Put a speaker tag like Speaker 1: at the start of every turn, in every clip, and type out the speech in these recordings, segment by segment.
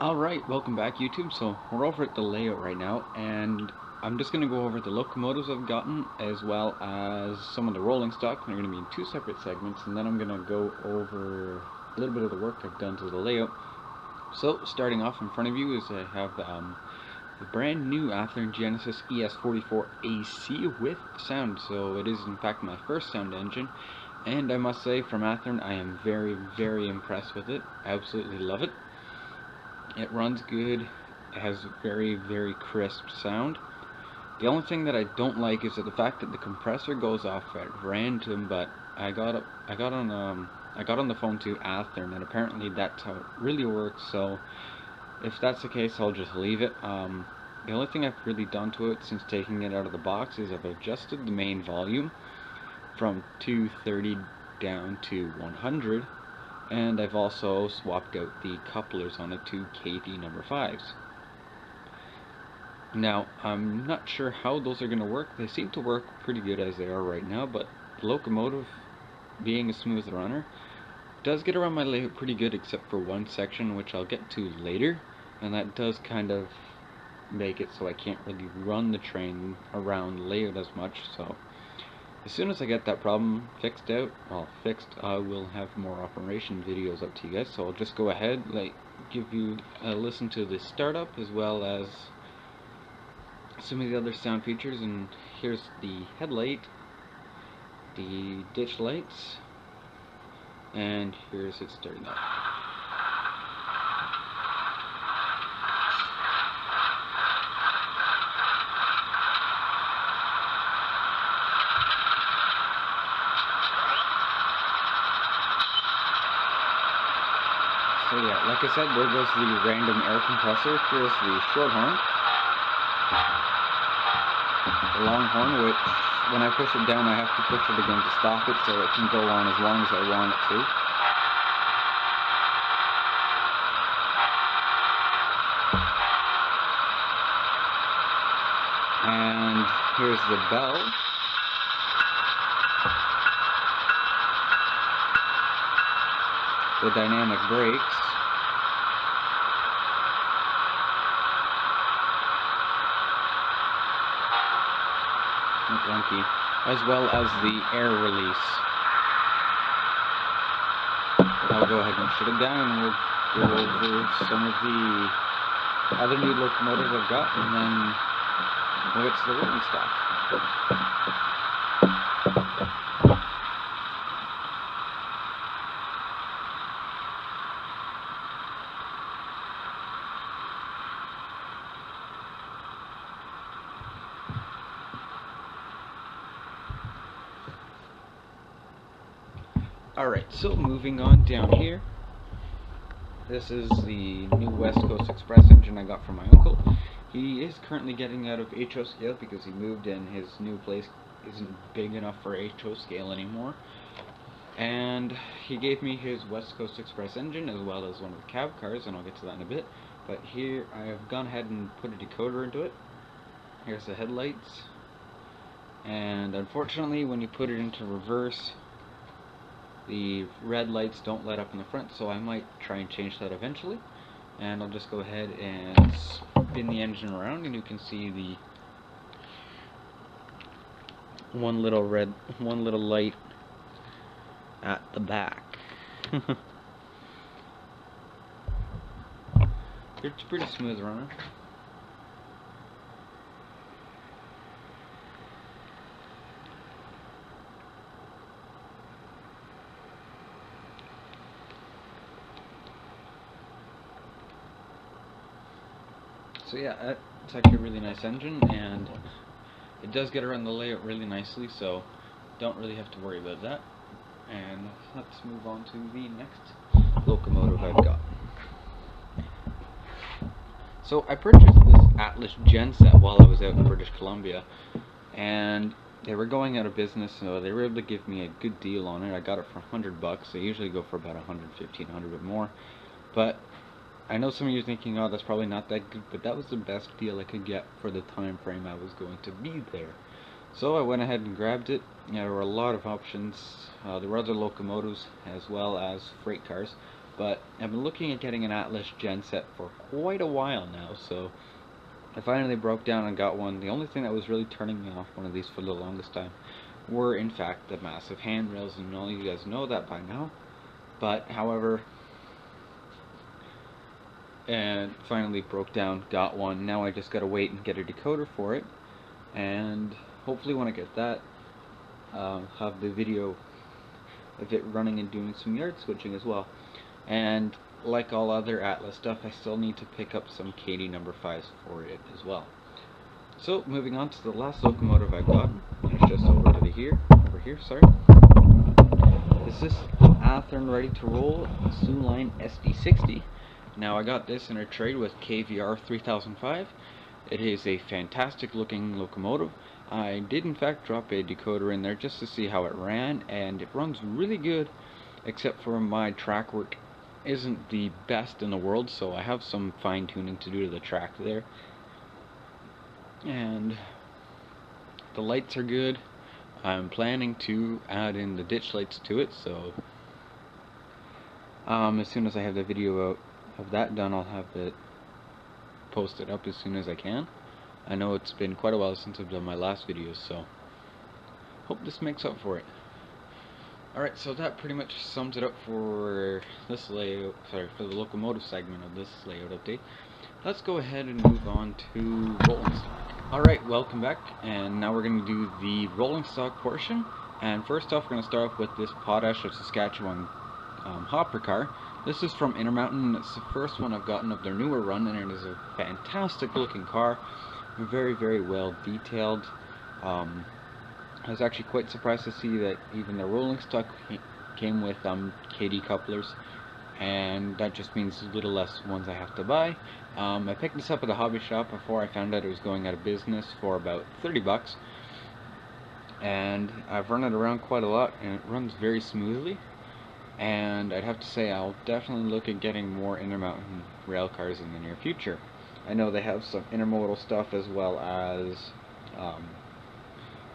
Speaker 1: Alright, welcome back YouTube. So we're over at the layout right now, and I'm just going to go over the locomotives I've gotten as well as some of the rolling stock. They're going to be in two separate segments, and then I'm going to go over a little bit of the work I've done to the layout. So starting off in front of you is I have the brand new Athearn Genesis ES44 AC with sound. So it is in fact my first sound engine, and I must say from Athearn I am very impressed with it. I absolutely love it. It runs good, it has very crisp sound. The only thing that I don't like is that the fact that the compressor goes off at random, but I got on the phone to Athearn, and apparently that's how it really works, so if that's the case, I'll just leave it. The only thing I've really done to it since taking it out of the box is I've adjusted the main volume from 230 down to 100. And I've also swapped out the couplers on it to KV number 5s. Now, I'm not sure how those are going to work. They seem to work pretty good as they are right now, but the locomotive, being a smooth runner, does get around my layout pretty good except for one section, which I'll get to later, and that does kind of make it so I can't really run the train around layout as much, so as soon as I get that problem fixed, I will have more operation videos up to you guys. So I'll just go ahead, give you a listen to the startup as well as some of the other sound features. And here's the headlight, the ditch lights, and here's it starting up. So yeah, like I said, there goes the random air compressor. Here's the short horn. The long horn, which when I push it down, I have to push it again to stop it so it can go on as long as I want it to. And here's the bell. The dynamic brakes. Clunky, as well as the air release. I'll go ahead and shut it down, and we'll go over some of the other new locomotives I've got, and then we'll get to the rolling stock. Alright, so moving on down here, this is the new West Coast Express engine I got from my uncle. He is currently getting out of HO scale because he moved and his new place isn't big enough for HO scale anymore. And he gave me his West Coast Express engine as well as one of the cab cars, and I'll get to that in a bit. But here I have gone ahead and put a decoder into it. Here's the headlights. And unfortunately, when you put it into reverse, the red lights don't light up in the front, so I might try and change that eventually. And I'll just go ahead and spin the engine around, and you can see the one little light at the back. It's pretty smooth runner. So yeah, it's actually a really nice engine, and it does get around the layout really nicely, so don't really have to worry about that. And let's move on to the next locomotive I've got. So I purchased this Atlas genset while I was out in British Columbia, and they were going out of business, so they were able to give me a good deal on it. I got it for $100. They usually go for about $115, $100 bit more, but I know some of you are thinking, oh, that's probably not that good, but that was the best deal I could get for the time frame I was going to be there. So I went ahead and grabbed it. There were a lot of options. There were other locomotives as well as freight cars. but I've been looking at getting an Atlas genset for quite a while now, so I finally broke down and got one. The only thing that was really turning me off one of these for the longest time were in fact the massive handrails, and all you guys know that by now. But however, and finally broke down, got one. Now I just gotta wait and get a decoder for it, and hopefully when I get that, have the video of it running and doing some yard switching as well. And like all other Atlas stuff, I still need to pick up some KD number 5s for it as well. So moving on to the last locomotive I've got, it's just over here, sorry. This is Athearn ready to roll Line SD60. Now I got this in a trade with KVR 3005. It is a fantastic looking locomotive. I did in fact drop a decoder in there just to see how it ran, and it runs really good, except for my track work isn't the best in the world, so I have some fine tuning to do to the track there. And the lights are good. I'm planning to add in the ditch lights to it, so as soon as I have the video out of that done, I'll have it posted up as soon as I can. I know it's been quite a while since I've done my last videos, so hope this makes up for it. Alright, so that pretty much sums it up for this layout, for the locomotive segment of this layout update. Let's go ahead and move on to rolling stock. Alright, welcome back, and now we're going to do the rolling stock portion. And first off, we're going to start off with this Potash of Saskatchewan hopper car. This is from Intermountain. It's the first one I've gotten of their newer run, and it is a fantastic looking car. Very, very well detailed. I was actually quite surprised to see that even the rolling stock came with KD couplers, and that just means a little less ones I have to buy. I picked this up at a hobby shop before I found out it was going out of business for about 30 bucks, and I've run it around quite a lot, and it runs very smoothly. And I'd have to say I'll definitely look at getting more Intermountain rail cars in the near future. I know they have some intermodal stuff as well as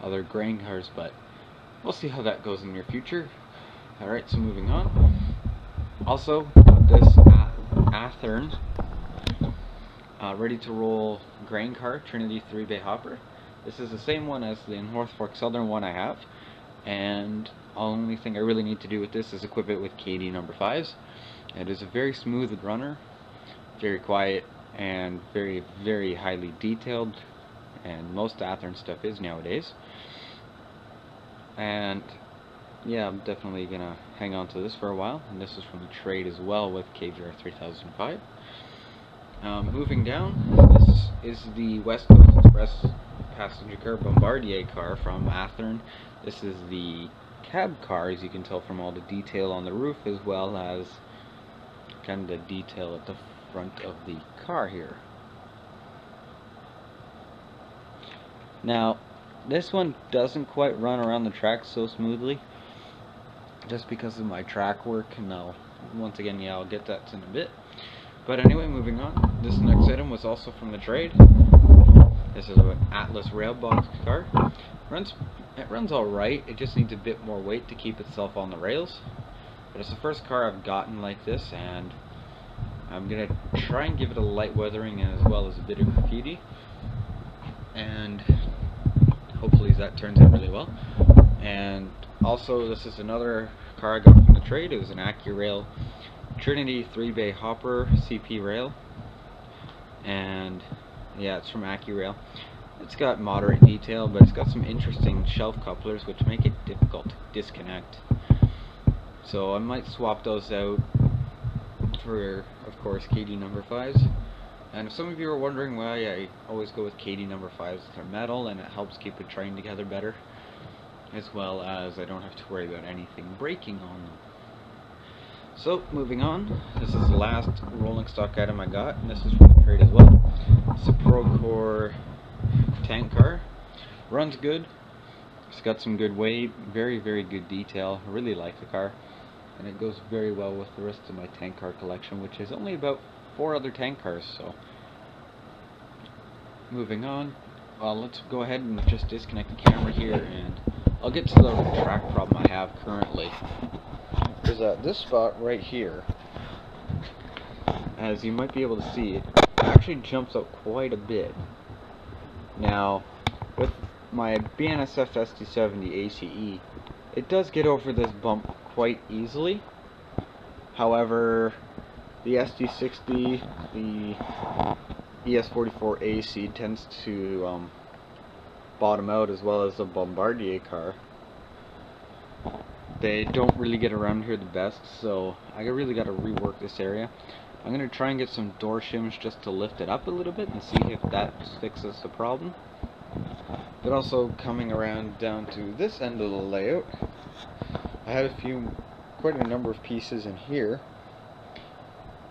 Speaker 1: other grain cars, but we'll see how that goes in the near future. Alright, so moving on. Also, this Athearn ready to roll grain car, Trinity 3-bay hopper. This is the same one as the North Fork Southern one I have, and the only thing I really need to do with this is equip it with KD number 5s. It is a very smooth runner, very quiet, and very, very highly detailed, and most Athearn stuff is nowadays. And yeah, I'm definitely gonna hang on to this for a while, and this is from the trade as well with KVR 3005. Moving down, this is the West Coast Express passenger car Bombardier car from Athearn. This is the cab car, as you can tell from all the detail on the roof, as well as kind of the detail at the front of the car here. Now, this one doesn't quite run around the track so smoothly, just because of my track work, and once again, yeah, I'll get that in a bit. But anyway, moving on. This next item was also from the trade. This is an Atlas rail box car. It runs alright, it just needs a bit more weight to keep itself on the rails. But it's the first car I've gotten like this, and I'm going to try and give it a light weathering as well as a bit of graffiti. And hopefully that turns out really well. And also, this is another car I got from the trade. It was an AccuRail Trinity 3-bay hopper CP rail. And yeah, it's from AccuRail. It's got moderate detail, but it's got some interesting shelf couplers which make it difficult to disconnect. So I might swap those out for, of course, KD number 5s. And if some of you are wondering why I always go with KD number 5s, they're metal and it helps keep the train together better, as well as I don't have to worry about anything breaking on them. So, moving on, this is the last rolling stock item I got, and this is from the trade as well. It's a Procore tank car. Runs good. It's got some good weight, very, very good detail. I really like the car, and it goes very well with the rest of my tank car collection, which is only about 4 other tank cars. So, moving on, let's go ahead and just disconnect the camera here, and I'll get to the track problem I have currently. Is at this spot right here. as you might be able to see, it actually jumps out quite a bit. Now, with my BNSF SD70 ACE, it does get over this bump quite easily. However, the SD60, the ES44 AC tends to bottom out, as well as the Bombardier car. They don't really get around here the best, so I really got to rework this area. I'm going to try and get some door shims just to lift it up a little bit and see if that fixes the problem. But also, coming around down to this end of the layout, I had quite a number of pieces in here,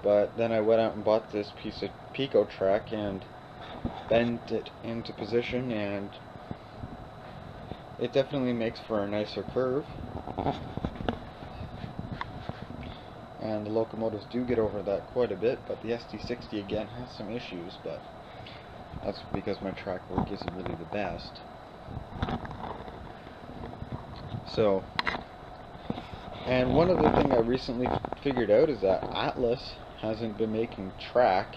Speaker 1: but then I went out and bought this piece of Pico track and bent it into position, and it definitely makes for a nicer curve. And the locomotives do get over that quite a bit, but the SD60 again has some issues, but that's because my track work isn't really the best. So, and one other thing I recently figured out is that Atlas hasn't been making track,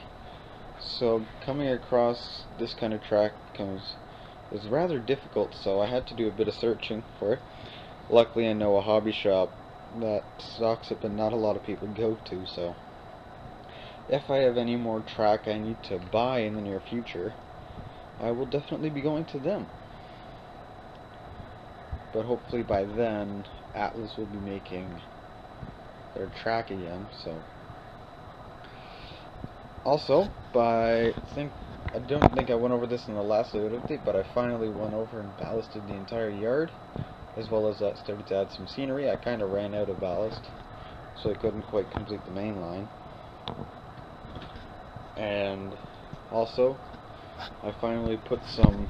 Speaker 1: so coming across this kind of track is rather difficult, so I had to do a bit of searching for it. Luckily I know a hobby shop that stocks it, but not a lot of people go to, so if I have any more track I need to buy in the near future, I will definitely be going to them. But hopefully by then Atlas will be making their track again. So also, I don't think I went over this in the last layout update, but I finally went over and ballasted the entire yard, as well as started to add some scenery. I kind of ran out of ballast, so I couldn't quite complete the main line. And also, I finally put some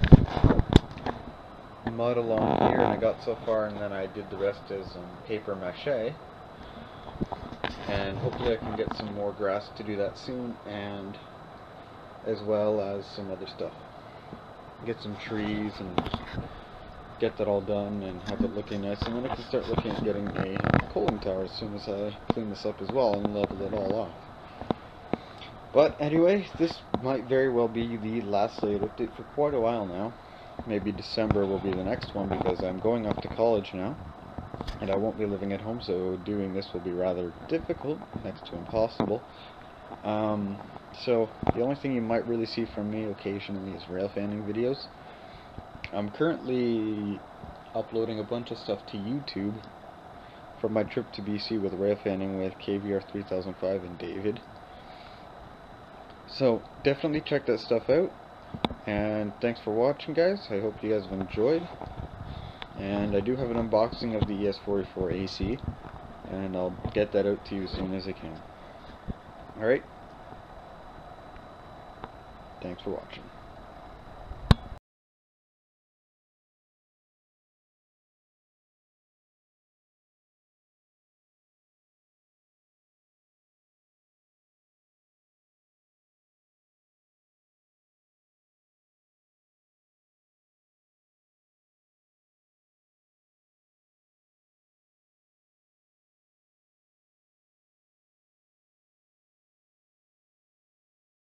Speaker 1: mud along here, and I got so far, and then I did the rest as paper mache. And hopefully I can get some more grass to do that soon, and as well as some other stuff. Get some trees and get that all done and have it looking nice, and then I can start looking at getting a cooling tower as soon as I clean this up as well and level it all off. But anyway, this might very well be the last layout update for quite a while now. Maybe December will be the next one, because I'm going off to college now, and I won't be living at home, so doing this will be rather difficult, next to impossible. So the only thing you might really see from me occasionally is rail fanning videos. I'm currently uploading a bunch of stuff to YouTube from my trip to BC with rail fanning with KVR 3005 and David. So definitely check that stuff out, and thanks for watching, guys. I hope you guys have enjoyed, and I do have an unboxing of the ES44 AC, and I'll get that out to you as soon as I can. Alright, thanks for watching.